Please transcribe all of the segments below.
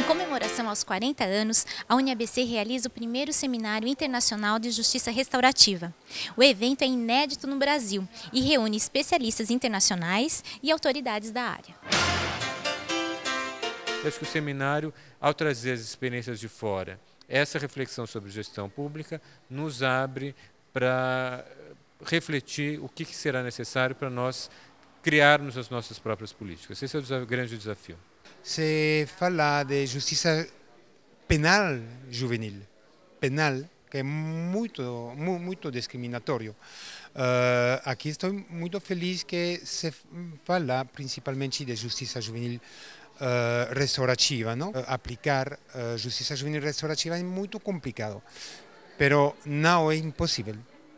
comemoração aos 40 anos, a UniABC realiza o primeiro Seminário Internacional de Justiça Restaurativa. O evento é inédito no Brasil e reúne especialistas internacionais e autoridades da área. Eu acho que o seminário, ao trazer as experiências de fora, essa reflexão sobre gestão pública, nos abre para refletir o que será necessário para nós criarmos as nossas próprias políticas. Esse é o grande desafio. Se fala de justiça penal juvenil, penal, que é muito discriminatório. Aqui estou muito feliz que se fala principalmente de justiça juvenil restaurativa, não? Aplicar justiça juvenil restaurativa é muito complicado, mas não é impossível.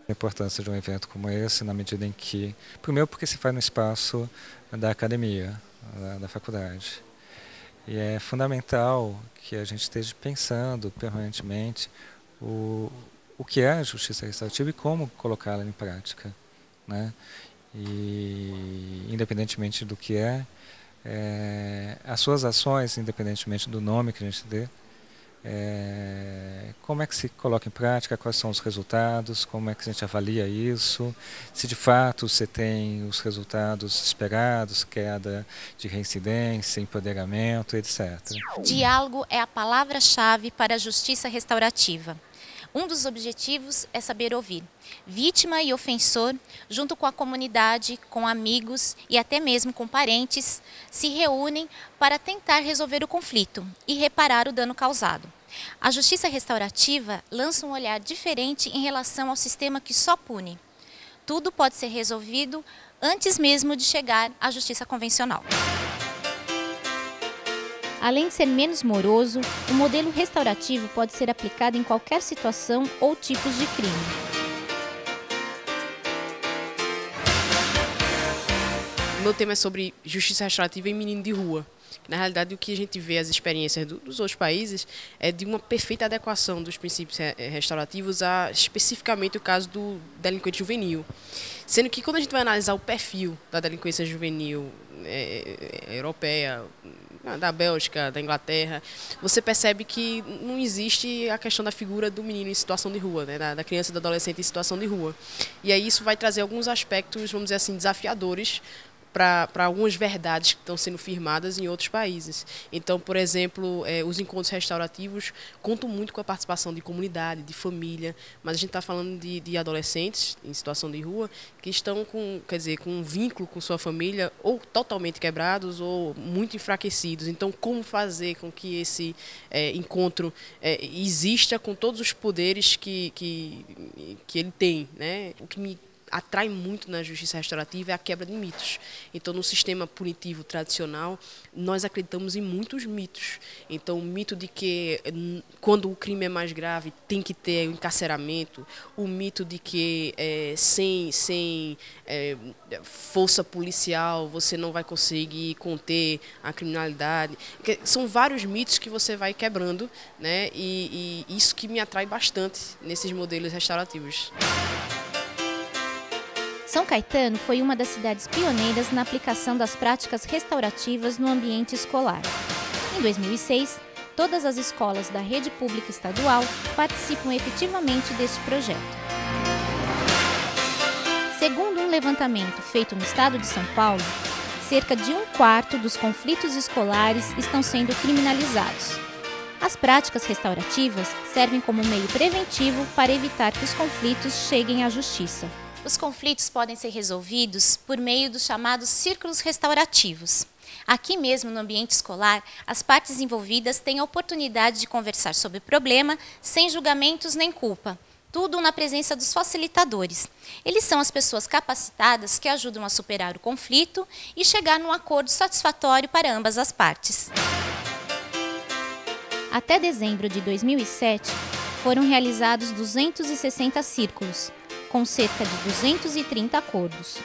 A importância de um evento como esse, na medida em que, primeiro porque se faz no espaço da academia, da faculdade. E é fundamental que a gente esteja pensando permanentemente o que é a justiça restaurativa e como colocá-la em prática, né? E independentemente do que as suas ações, independentemente do nome que a gente dê, como é que se coloca em prática, quais são os resultados, como é que a gente avalia isso, se de fato você tem os resultados esperados, queda de reincidência, empoderamento, etc. Diálogo é a palavra-chave para a justiça restaurativa. Um dos objetivos é saber ouvir. Vítima e ofensor, junto com a comunidade, com amigos e até mesmo com parentes, se reúnem para tentar resolver o conflito e reparar o dano causado. A justiça restaurativa lança um olhar diferente em relação ao sistema que só pune. Tudo pode ser resolvido antes mesmo de chegar à justiça convencional. Além de ser menos moroso, o modelo restaurativo pode ser aplicado em qualquer situação ou tipos de crime. O meu tema é sobre justiça restaurativa e menino de rua. Na realidade, o que a gente vê, as experiências dos outros países, é de uma perfeita adequação dos princípios restaurativos a especificamente o caso do delinquente juvenil. Sendo que quando a gente vai analisar o perfil da delinquência juvenil europeia, da Bélgica, da Inglaterra, você percebe que não existe a questão da figura do menino em situação de rua, né, da criança e do adolescente em situação de rua. E aí isso vai trazer alguns aspectos, vamos dizer assim, desafiadores para algumas verdades que estão sendo firmadas em outros países. Então, por exemplo, os encontros restaurativos contam muito com a participação de comunidade, de família, mas a gente está falando de adolescentes em situação de rua que estão com um vínculo com sua família ou totalmente quebrados ou muito enfraquecidos. Então, como fazer com que esse encontro exista com todos os poderes que ele tem, né? O que me atrai muito na justiça restaurativa é a quebra de mitos. Então, no sistema punitivo tradicional, nós acreditamos em muitos mitos. Então, o mito de que quando o crime é mais grave tem que ter o encarceramento, o mito de que sem força policial você não vai conseguir conter a criminalidade. São vários mitos que você vai quebrando, né? E isso que me atrai bastante nesses modelos restaurativos. São Caetano foi uma das cidades pioneiras na aplicação das práticas restaurativas no ambiente escolar. Em 2006, todas as escolas da rede pública estadual participam efetivamente deste projeto. Segundo um levantamento feito no estado de São Paulo, cerca de 1/4 dos conflitos escolares estão sendo criminalizados. As práticas restaurativas servem como meio preventivo para evitar que os conflitos cheguem à justiça. Os conflitos podem ser resolvidos por meio dos chamados círculos restaurativos. Aqui mesmo, no ambiente escolar, as partes envolvidas têm a oportunidade de conversar sobre o problema sem julgamentos nem culpa. Tudo na presença dos facilitadores. Eles são as pessoas capacitadas que ajudam a superar o conflito e chegar num acordo satisfatório para ambas as partes. Até dezembro de 2007, foram realizados 260 círculos, com cerca de 230 acordos.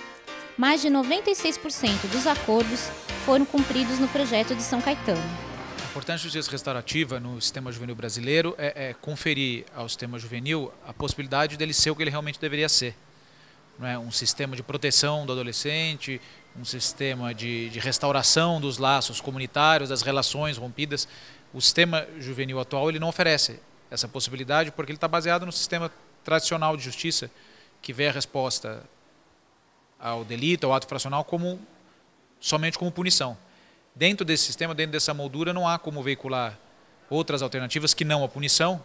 Mais de 96% dos acordos foram cumpridos no projeto de São Caetano. A importância da justiça restaurativa no sistema juvenil brasileiro é conferir ao sistema juvenil a possibilidade dele ser o que ele realmente deveria ser. Não é? Um sistema de proteção do adolescente, um sistema de restauração dos laços comunitários, das relações rompidas. O sistema juvenil atual ele não oferece essa possibilidade porque ele está baseado no sistema tradicional de justiça que vê a resposta ao delito, ao ato infracional, somente como punição. Dentro desse sistema, dentro dessa moldura, não há como veicular outras alternativas que não a punição,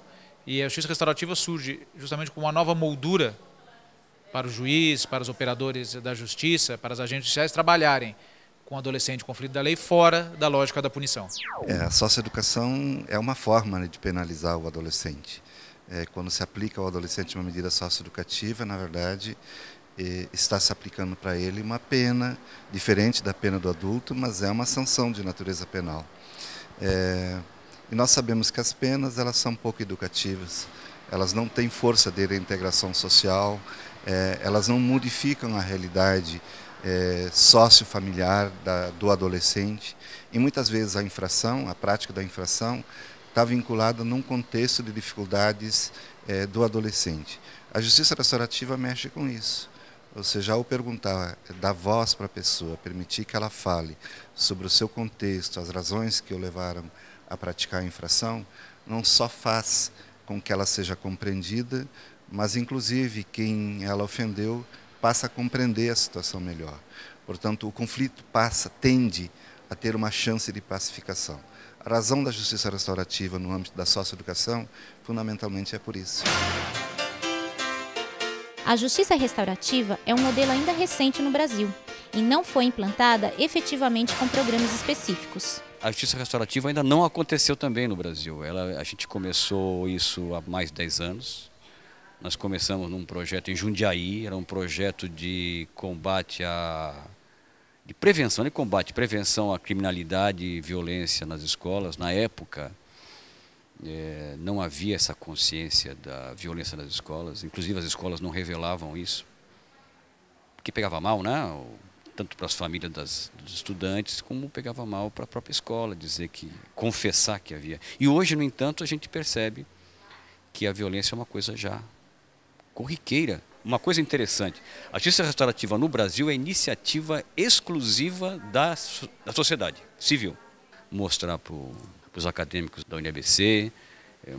e a justiça restaurativa surge justamente como uma nova moldura para o juiz, para os operadores da justiça, para os agentes judiciais trabalharem com o adolescente em conflito da lei fora da lógica da punição. A socioeducação é uma forma de penalizar o adolescente. Quando se aplica ao adolescente uma medida socioeducativa, na verdade, está se aplicando para ele uma pena diferente da pena do adulto, mas é uma sanção de natureza penal. E nós sabemos que as penas elas são pouco educativas, elas não têm força de reintegração social, elas não modificam a realidade sociofamiliar do adolescente, e muitas vezes a infração, a prática da infração, está vinculada num contexto de dificuldades do adolescente. A justiça restaurativa mexe com isso. Ou seja, ao perguntar, dar voz para a pessoa, permitir que ela fale sobre o seu contexto, as razões que o levaram a praticar a infração, não só faz com que ela seja compreendida, mas inclusive quem ela ofendeu passa a compreender a situação melhor. Portanto, o conflito tende a ter uma chance de pacificação. A razão da justiça restaurativa no âmbito da socioeducação, fundamentalmente, é por isso. A justiça restaurativa é um modelo ainda recente no Brasil e não foi implantada efetivamente com programas específicos. A justiça restaurativa ainda não aconteceu também no Brasil. A gente começou isso há mais de 10 anos. Nós começamos num projeto em Jundiaí, era um projeto de combate de prevenção à criminalidade e violência nas escolas. Na época, não havia essa consciência da violência nas escolas, inclusive as escolas não revelavam isso, porque pegava mal, né? Tanto para as famílias dos estudantes, como pegava mal para a própria escola, confessar que havia. E hoje, no entanto, a gente percebe que a violência é uma coisa já corriqueira. Uma coisa interessante, a justiça restaurativa no Brasil é iniciativa exclusiva da sociedade civil. Mostrar para os acadêmicos da UniABC,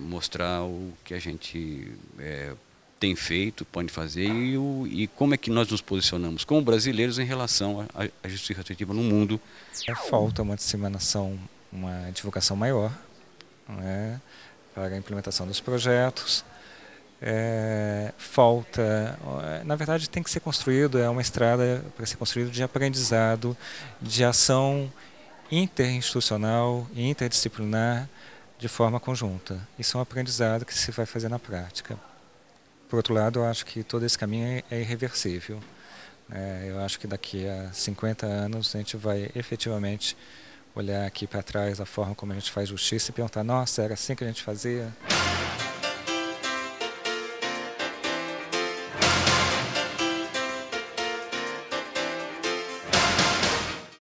mostrar o que a gente tem feito, pode fazer e como é que nós nos posicionamos como brasileiros em relação à justiça restaurativa no mundo. Falta uma disseminação, uma divulgação maior, né, para a implementação dos projetos. Na verdade tem que ser construído, é uma estrada para ser construído de aprendizado, de ação interinstitucional e interdisciplinar de forma conjunta. Isso é um aprendizado que se vai fazer na prática. Por outro lado, eu acho que todo esse caminho é irreversível. Eu acho que daqui a 50 anos a gente vai efetivamente olhar aqui para trás a forma como a gente faz justiça e perguntar, nossa, era assim que a gente fazia?